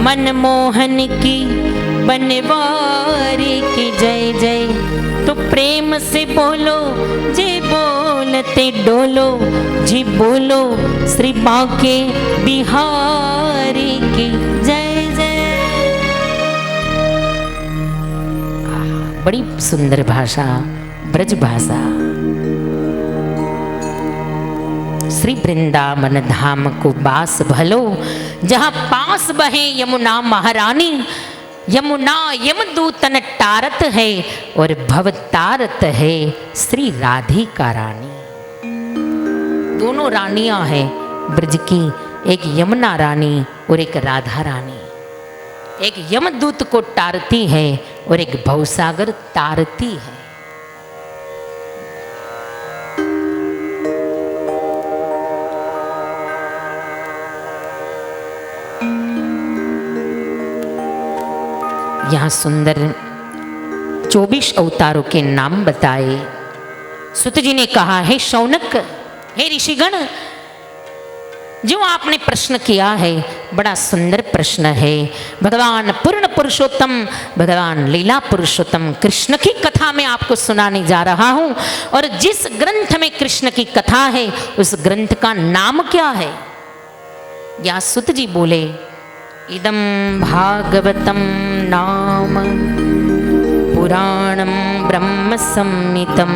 मनमोहन की बनवारी की जय जय। तो प्रेम से बोलो जी बोलते डोलो, जी बोलो श्री बांके बिहारी की जय जय। बड़ी सुंदर भाषा, ब्रज भाषा। श्री वृंदावन धाम को बास भलो, जहाँ पास बहे यमुना महारानी। यमुना यमदूतन टारत है और भव तारत है श्री राधिका रानी। दोनों रानियां हैं ब्रज की, एक यमुना रानी और एक राधा रानी। एक यमदूत को टारती है और एक भवसागर तारती है। यहाँ सुंदर 24 अवतारों के नाम बताए। सुत जी ने कहा, है शौनक, हे ऋषिगण, जो आपने प्रश्न किया है बड़ा सुंदर प्रश्न है। भगवान पूर्ण पुरुषोत्तम, भगवान लीला पुरुषोत्तम कृष्ण की कथा मैं आपको सुनाने जा रहा हूँ। और जिस ग्रंथ में कृष्ण की कथा है उस ग्रंथ का नाम क्या है? या सुत जी बोले, इदं भागवतं नाम पुराणं ब्रह्म संहितं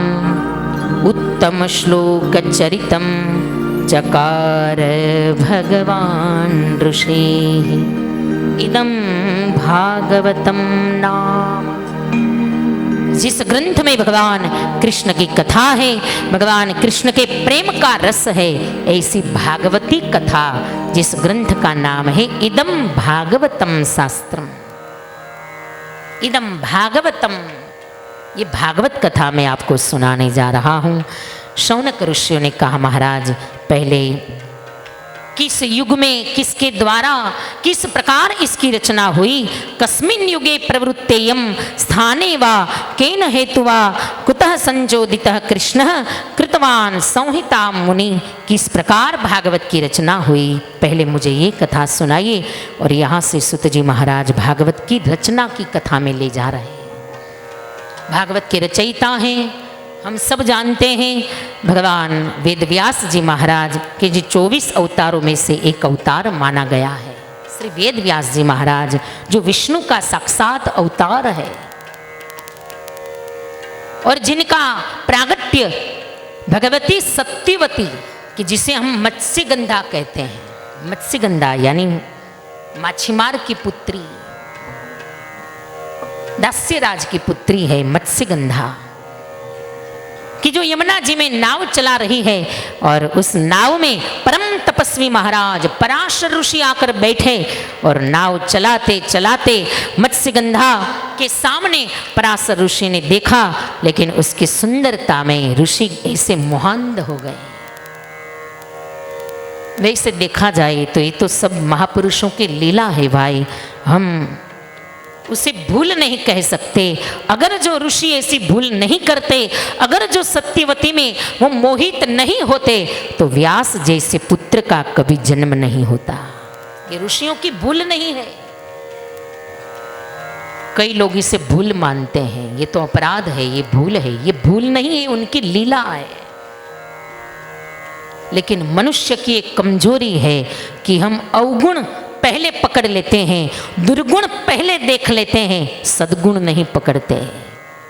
उत्तम श्लोक चरितं चकार भगवान ऋषिः। इदं भागवतं नाम, जिस ग्रंथ में भगवान कृष्ण की कथा है, भगवान कृष्ण के प्रेम का रस है, ऐसी भागवती कथा जिस ग्रंथ का नाम है इदम भागवतम शास्त्रम। इदम भागवतम, ये भागवत कथा मैं आपको सुनाने जा रहा हूँ। शौनक ऋषियों ने कहा, महाराज पहले किस युग में किसके द्वारा किस प्रकार इसकी रचना हुई? कस्मिन् युगे प्रवृत्तेयम स्थाने वा केन हेतुवा कुतः संचोदितः कृष्णः कृतवान संहिता मुनि। किस प्रकार भागवत की रचना हुई, पहले मुझे ये कथा सुनाइए। और यहाँ से सुत जी महाराज भागवत की रचना की कथा में ले जा रहे हैं। भागवत के रचयिता हैं, हम सब जानते हैं, भगवान वेदव्यास जी महाराज के जो 24 अवतारों में से एक अवतार माना गया है। श्री वेदव्यास जी महाराज जो विष्णु का साक्षात अवतार है और जिनका प्रागट्य भगवती सत्यवती, कि जिसे हम मत्स्यगंधा कहते हैं। मत्स्यगंधा यानी माछीमार की पुत्री, दास्यराज की पुत्री है मत्स्यगंधा, कि जो यमुना जी में नाव चला रही है। और उस नाव में परम तपस्वी महाराज पराशर ऋषि आकर बैठे और नाव चलाते चलाते मत्स्यगंधा के सामने पराशर ऋषि ने देखा, लेकिन उसकी सुंदरता में ऋषि ऐसे मोहांध हो गए। वैसे देखा जाए तो ये तो सब महापुरुषों की लीला है भाई, हम उसे भूल नहीं कह सकते। अगर जो ऋषि ऐसी भूल नहीं करते, अगर जो सत्यवती में वो मोहित नहीं होते, तो व्यास जैसे पुत्र का कभी जन्म नहीं होता। ये ऋषियों की भूल नहीं है। कई लोग इसे भूल मानते हैं, ये तो अपराध है, ये भूल है। ये भूल नहीं है, उनकी लीला है। लेकिन मनुष्य की एक कमजोरी है कि हम अवगुण पहले पकड़ लेते हैं, दुर्गुण पहले देख लेते हैं, सद्गुण नहीं पकड़ते।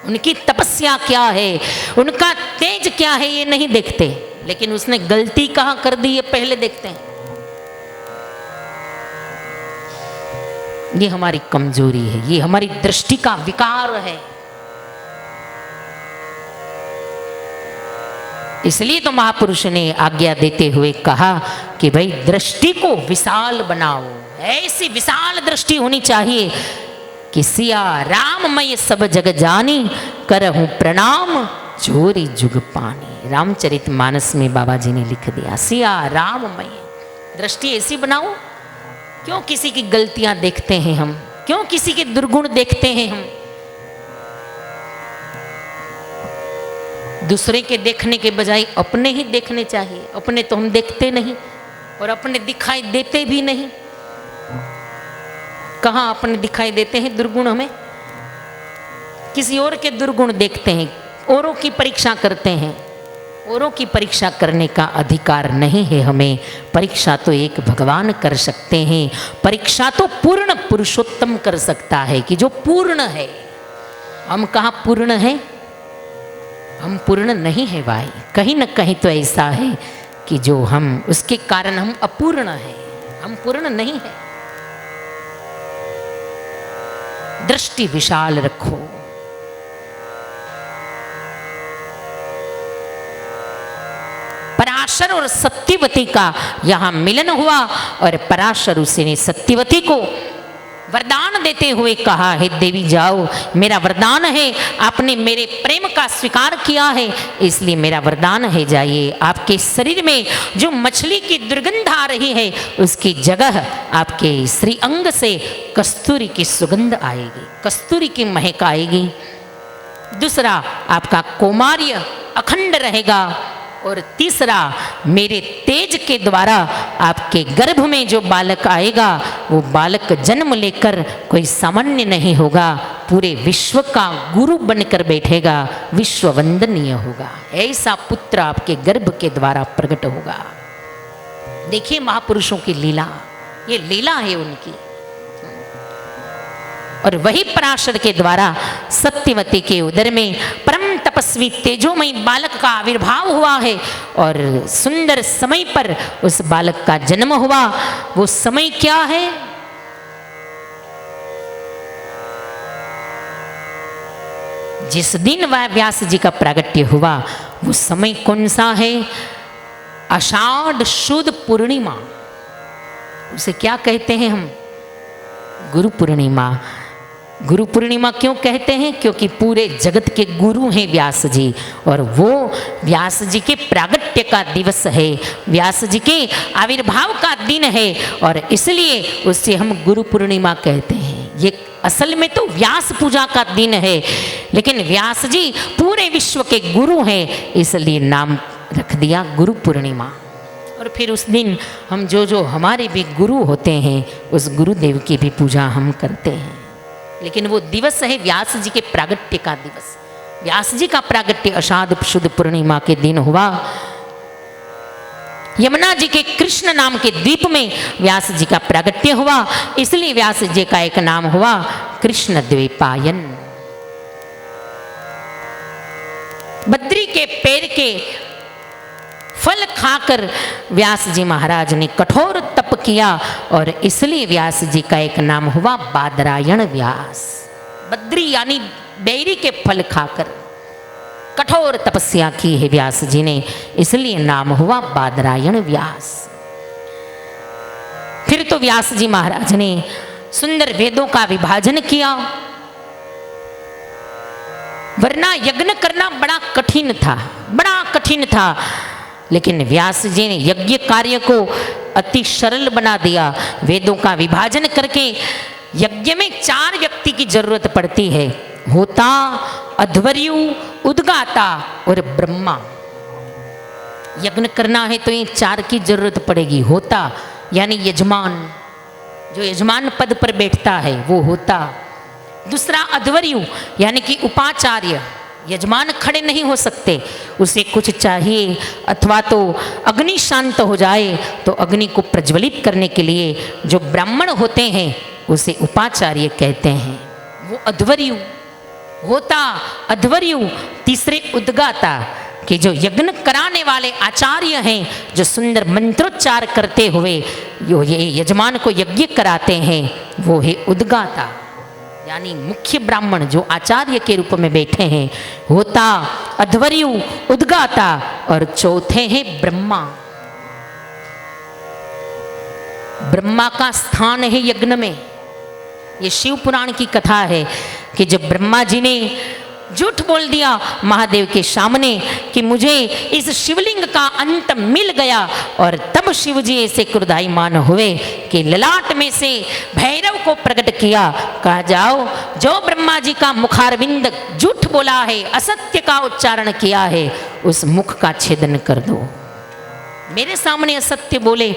उनकी तपस्या क्या है, उनका तेज क्या है, ये नहीं देखते। लेकिन उसने गलती कहाँ कर दी ये पहले देखते हैं। ये हमारी कमजोरी है, ये हमारी दृष्टि का विकार है। इसलिए तो महापुरुष ने आज्ञा देते हुए कहा कि भाई दृष्टि को विशाल बनाओ। ऐसी विशाल दृष्टि होनी चाहिए कि सिया राममय सब जग जानी, करहूं प्रणाम जोरी जुग पानी। रामचरितमानस में बाबा जी ने लिख दिया, सिया राममय दृष्टि ऐसी बनाओ। क्यों किसी की गलतियां देखते हैं हम, क्यों किसी के दुर्गुण देखते हैं हम? दूसरे के देखने के बजाय अपने ही देखने चाहिए। अपने तो हम देखते नहीं और अपने दिखाई देते भी नहीं। कहाँ अपने दिखाई देते हैं दुर्गुण? हमें किसी और के दुर्गुण देखते हैं, औरों की परीक्षा करते हैं। औरों की परीक्षा करने का अधिकार नहीं है हमें। परीक्षा तो एक भगवान कर सकते हैं। परीक्षा तो पूर्ण पुरुषोत्तम कर सकता है कि जो पूर्ण है। हम कहाँ पूर्ण हैं? हम पूर्ण नहीं है भाई। कहीं न कहीं तो ऐसा है कि जो हम, उसके कारण हम अपूर्ण हैं, हम पूर्ण नहीं है। दृष्टि विशाल रखो। पराशर और सत्यवती का यहाँ मिलन हुआ और पराशर ऋषि ने सत्यवती को वरदान देते हुए कहा, हे देवी जाओ, मेरा वरदान है, आपने मेरे प्रेम का स्वीकार किया है, इसलिए मेरा वरदान है, जाइए। आपके शरीर में जो मछली की दुर्गंध आ रही है उसकी जगह आपके श्री अंग से कस्तूरी की सुगंध आएगी, कस्तूरी की महक आएगी। दूसरा, आपका कौमार्य अखंड रहेगा। और तीसरा, मेरे तेज के द्वारा आपके गर्भ में जो बालक आएगा वो बालक जन्म लेकर कोई सामान्य नहीं होगा, पूरे विश्व का गुरु बनकर बैठेगा, विश्व वंदनीय होगा। ऐसा पुत्र आपके गर्भ के द्वारा प्रकट होगा। देखिए महापुरुषों की लीला, ये लीला है उनकी। और वही पराशर के द्वारा सत्यवती के उदर में परम तपस्वी तेजोमय बालक का आविर्भाव हुआ है और सुंदर समय पर उस बालक का जन्म हुआ। वो समय क्या है? जिस दिन वह व्यास जी का प्रागट्य हुआ वो समय कौन सा है? आषाढ़ शुद्ध पूर्णिमा। उसे क्या कहते हैं हम? गुरु पूर्णिमा। गुरु पूर्णिमा क्यों कहते हैं? क्योंकि पूरे जगत के गुरु हैं व्यास जी, और वो व्यास जी के प्रागट्य का दिवस है, व्यास जी के आविर्भाव का दिन है, और इसलिए उसे हम गुरु पूर्णिमा कहते हैं। ये असल में तो व्यास पूजा का दिन है, लेकिन व्यास जी पूरे विश्व के गुरु हैं, इसलिए नाम रख दिया गुरु पूर्णिमा। और फिर उस दिन हम जो हमारे भी गुरु होते हैं उस गुरुदेव की भी पूजा हम करते हैं। लेकिन वो दिवस है व्यास जी के प्रागट्य का दिवस। व्यास जी का प्रागट्य आषाढ़ शुद्ध पूर्णिमा के दिन हुआ। यमुना जी के कृष्ण नाम के द्वीप में व्यास जी का प्रागट्य हुआ, इसलिए व्यास जी का एक नाम हुआ कृष्ण द्वीपायन। बद्री के पेड़ के फल खाकर व्यास जी महाराज ने कठोर तप किया और इसलिए व्यास जी का एक नाम हुआ बादरायण व्यास। बद्री यानी बेरी के फल खाकर कठोर तपस्या की है व्यास जी ने, इसलिए नाम हुआ बादरायण व्यास। फिर तो व्यास जी महाराज ने सुंदर वेदों का विभाजन किया, वरना यज्ञ करना बड़ा कठिन था, बड़ा कठिन था। लेकिन व्यास जी ने यज्ञ कार्य को अति सरल बना दिया। वेदों का विभाजन करके यज्ञ में 4 व्यक्ति की जरूरत पड़ती है, होता, अध्वर्यु, उद्गाता और ब्रह्मा। यज्ञ करना है तो ये 4 की जरूरत पड़ेगी। होता यानी यजमान, जो यजमान पद पर बैठता है वो होता। दूसरा अध्वर्यु यानी कि उपाचार्य, यजमान खड़े नहीं हो सकते, उसे कुछ चाहिए, अथवा तो अग्नि शांत हो जाए तो अग्नि को प्रज्वलित करने के लिए जो ब्राह्मण होते हैं उसे उपाचार्य कहते हैं, वो अध्वर्यु होता। अध्वर्यु। तीसरे उद्गाता, कि जो यज्ञ कराने वाले आचार्य हैं, जो सुंदर मंत्रोच्चार करते हुए जो ये यजमान को यज्ञ कराते हैं वो है उद्गाता, यानी मुख्य ब्राह्मण जो आचार्य के रूप में बैठे हैं। होता, अध्वर्यु, उद्गाता और चौथे हैं ब्रह्मा। ब्रह्मा का स्थान है यज्ञ में। ये शिव पुराण की कथा है कि जब ब्रह्मा जी ने झूठ बोल दिया महादेव के सामने कि मुझे इस शिवलिंग का अंत मिल गया, और तब शिव जी ऐसे क्रोधायमान हुए कि ललाट में से भैरव को प्रकट किया। कहा, जाओ, जो ब्रह्मा जी का मुखारविंद झूठ बोला है, असत्य का उच्चारण किया है, उस मुख का छेदन कर दो। मेरे सामने असत्य बोले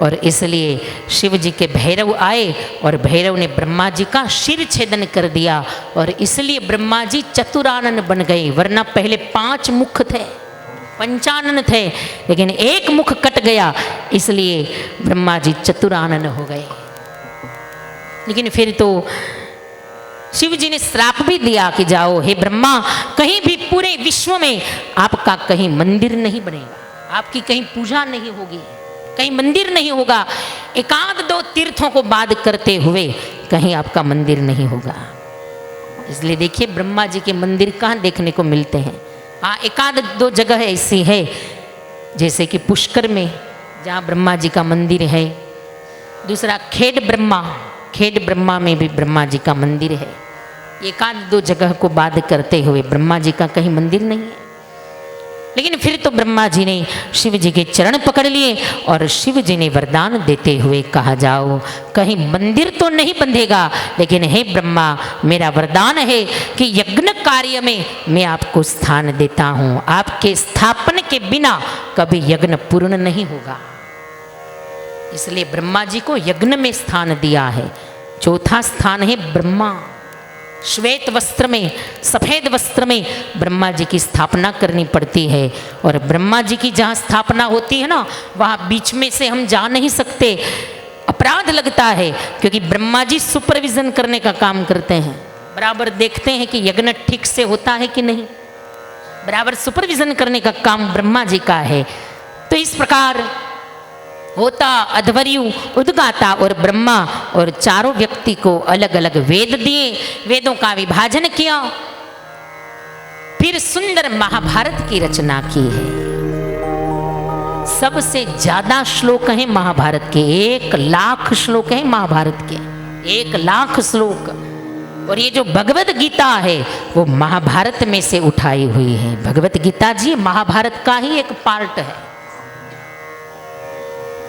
और इसलिए शिव जी के भैरव आए और भैरव ने ब्रह्मा जी का शिर छेदन कर दिया और इसलिए ब्रह्मा जी चतुरानन बन गए, वरना पहले 5 मुख थे, पंचानन थे, लेकिन एक मुख कट गया इसलिए ब्रह्मा जी चतुरानन हो गए। लेकिन फिर तो शिव जी ने श्राप भी दिया कि जाओ हे ब्रह्मा, कहीं भी पूरे विश्व में आपका कहीं मंदिर नहीं बनेगा, आपकी कहीं पूजा नहीं होगी, कहीं मंदिर नहीं होगा, 1-2 तीर्थों को बाद करते हुए कहीं आपका मंदिर नहीं होगा। इसलिए देखिए ब्रह्मा जी के मंदिर कहाँ देखने को मिलते हैं। हाँ, 1-2 जगह ऐसी है, जैसे कि पुष्कर में जहाँ ब्रह्मा जी का मंदिर है, दूसरा खेड ब्रह्मा में भी ब्रह्मा जी का मंदिर है। 1-2 जगह को बाद करते हुए ब्रह्मा जी का कहीं मंदिर नहीं है। लेकिन फिर तो ब्रह्मा जी ने शिव जी के चरण पकड़ लिए और शिव जी ने वरदान देते हुए कहा जाओ कहीं मंदिर तो नहीं बंधेगा, लेकिन हे ब्रह्मा मेरा वरदान है कि यज्ञ कार्य में मैं आपको स्थान देता हूँ, आपके स्थापन के बिना कभी यज्ञ पूर्ण नहीं होगा। इसलिए ब्रह्मा जी को यज्ञ में स्थान दिया है। चौथा स्थान है ब्रह्मा, श्वेत वस्त्र में, सफ़ेद वस्त्र में ब्रह्मा जी की स्थापना करनी पड़ती है। और ब्रह्मा जी की जहाँ स्थापना होती है ना, वहाँ बीच में से हम जा नहीं सकते, अपराध लगता है, क्योंकि ब्रह्मा जी सुपरविज़न करने का काम करते हैं, बराबर देखते हैं कि यज्ञ ठीक से होता है कि नहीं, बराबर सुपरविज़न करने का काम ब्रह्मा जी का है। तो इस प्रकार होता अध्वर्यु, उद्गाता और ब्रह्मा और चारों व्यक्ति को अलग अलग वेद दिए, वेदों का विभाजन किया, फिर सुंदर महाभारत की रचना की है। सबसे ज्यादा श्लोक हैं महाभारत के, 1,00,000 श्लोक हैं महाभारत के, 1,00,000 श्लोक। और ये जो भगवत गीता है वो महाभारत में से उठाई हुई है। भगवत गीता जी महाभारत का ही एक पार्ट है।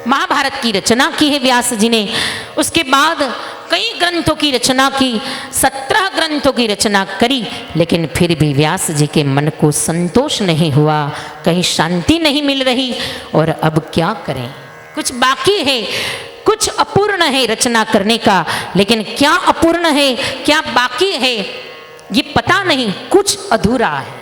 महाभारत की रचना की है व्यास जी ने। उसके बाद कई ग्रंथों की रचना की, 17 ग्रंथों की रचना करी, लेकिन फिर भी व्यास जी के मन को संतोष नहीं हुआ, कहीं शांति नहीं मिल रही। और अब क्या करें, कुछ बाकी है, कुछ अपूर्ण है रचना करने का, लेकिन क्या अपूर्ण है, क्या बाकी है ये पता नहीं, कुछ अधूरा है।